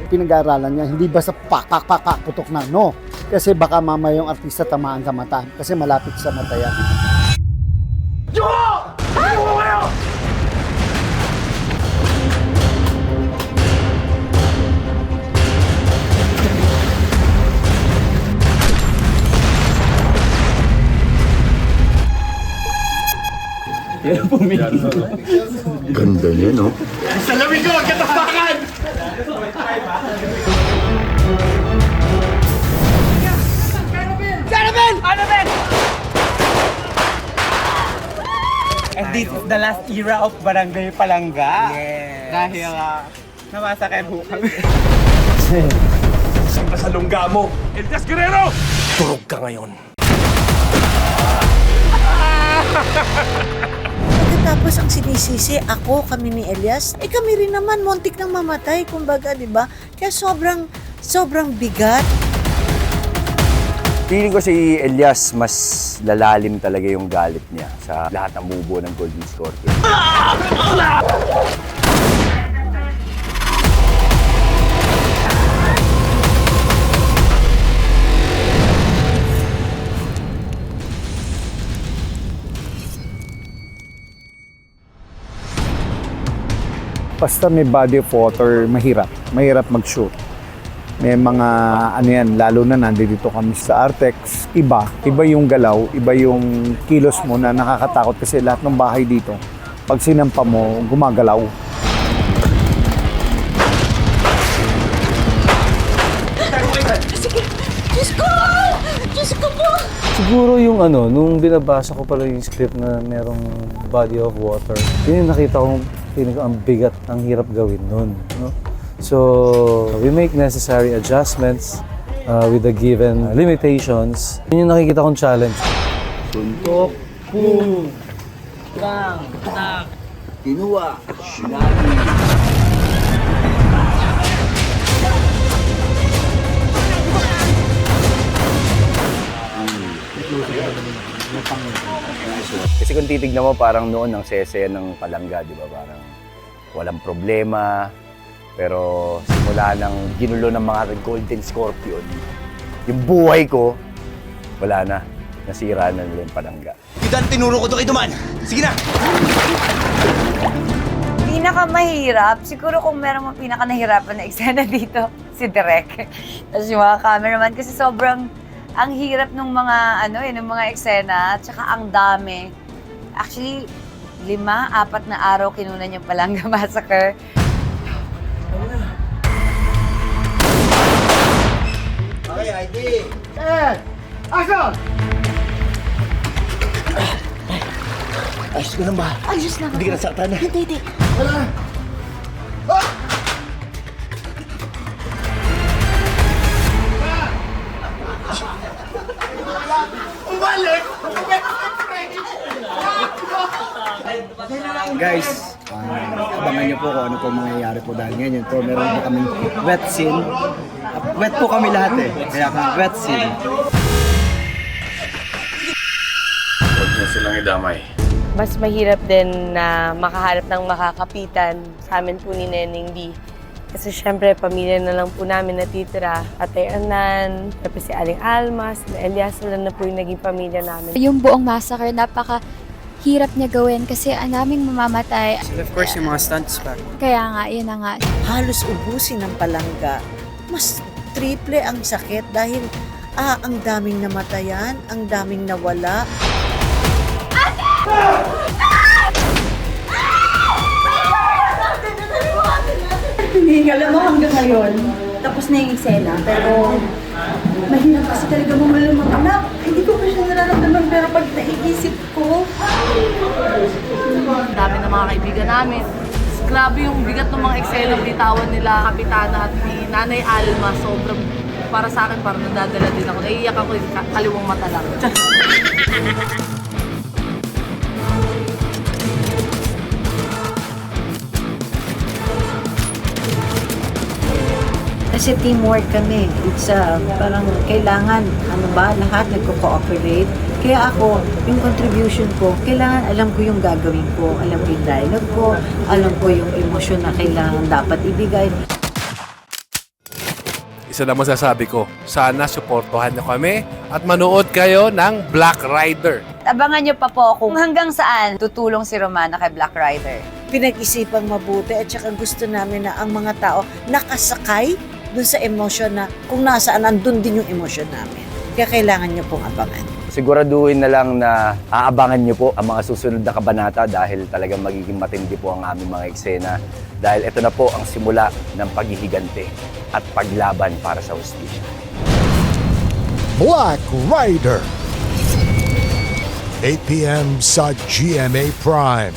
Pinag-aaralan niya, hindi basta pak, putok na, no. Kasi baka mamaya yung artista tamaan sa mata. Kasi malapit sa mata yan. Ganda niya, no? Salamin ko! Katapakan! And this is the last era of Barangay Palangga. Yes. Dahil namasakay po kami. Sa lungga mo! Elias Guerrero! Turog ka ngayon. Pagkatapos ang sinisisi, kami ni Elias, kami rin naman, muntik nang mamatay, kumbaga, di ba? Kaya sobrang bigat. Feeling ko si Elias, mas lalalim talaga yung galit niya sa lahat ng bubo ng Golden Scorpion. Basta may body of water, mahirap mag-shoot. May mga ano yan, lalo na nandito kami sa Artex, iba yung galaw, iba yung kilos mo na nakakatakot kasi lahat ng bahay dito, pag sinampa mo, gumagalaw. Diyos ko po! Siguro yung nung binabasa ko pala yung script na merong body of water, yun yung nakita kong ang bigat, ang hirap gawin nun. No? So, we make necessary adjustments with the given limitations. Yun yung nakikita kong challenge. Suntok, boom, bang, tak, kinuha, sinabi. Kasi kung titignan mo, parang noon ang sese ng Palangga, di ba? Parang walang problema. Pero simula ng ginulo ng mga Golden Scorpion, yung buhay ko, wala na. Nasira na nila yung Palangga. Idan, tinuro ko to kay Duman! Sige na! Pinakamahirap, siguro kung meron mga pinakanahirapan na eksena dito, si Direk. Tapos yung mga cameraman, kasi sobrang ang hirap ng mga ng mga eksena, at saka ang dami. Actually, 4 na araw kinunan yung Palangga Massacre. Okay, ID! Action! Ayos ko lang ba? Ayos na Hindi ka nasaktan na. Hindi. Umalik! Guys, abangan niyo po kung ano po mangyayari po dahil ngayon po meron po kaming wet scene. Wet po kami lahat eh, kaya wet scene. Huwag niyo silang idamay. Mas mahirap din na makahanap ng makakapitan sa amin po ni Neneng D. Kasi syempre, pamilya na lang po namin natitira. Atay Anan, tapos si Aling Alma, sila Elias, sila na po yung naging pamilya namin. Yung buong massacre, napaka-hirap niya gawin kasi ang daming mamamatay. And of course, yung mga stunts pa. Kaya nga, yun na nga. Halos ubusin ng Palangga. Mas triple ang sakit dahil ang daming namatayan, ang daming nawala. Alam mo hanggang ngayon, tapos na yung eksena, pero mahirap kasi talaga mamalang mga anak. Hindi ko pa siya nararamdaman, pero pag naiisip ko, Ang dami ng mga kaibigan namin. Grabe yung bigat ng mga eksena bitawan nila, Kapitana at ni Nanay Alma. Sobrang, para sa akin, parang nadadala din ako. Naiiyak ako, kaliwang mata lang. Kasi teamwork kami. It's parang kailangan, lahat nagko-cooperate. Kaya ako, yung contribution ko, kailangan alam ko yung gagawin ko, alam ko yung dialogue ko, alam ko yung emosyon na kailangan dapat ibigay. Isa na masasabi ko, sana suportuhan niyo kami at manood kayo ng Black Rider. Abangan nyo pa po kung hanggang saan tutulong si Romana kay Black Rider. Pinag-isipang mabuti at saka gusto namin na ang mga tao nakasakay dun sa emosyon na kung nasaan, andun din yung emosyon namin. Kaya kailangan nyo pong abangan. Siguraduhin na lang na aabangan nyo po ang mga susunod na kabanata dahil talagang magiging matindi po ang aming mga eksena. Dahil ito na po ang simula ng paghihigante at paglaban para sa hustisya. Black Rider. 8 p.m. sa GMA Prime.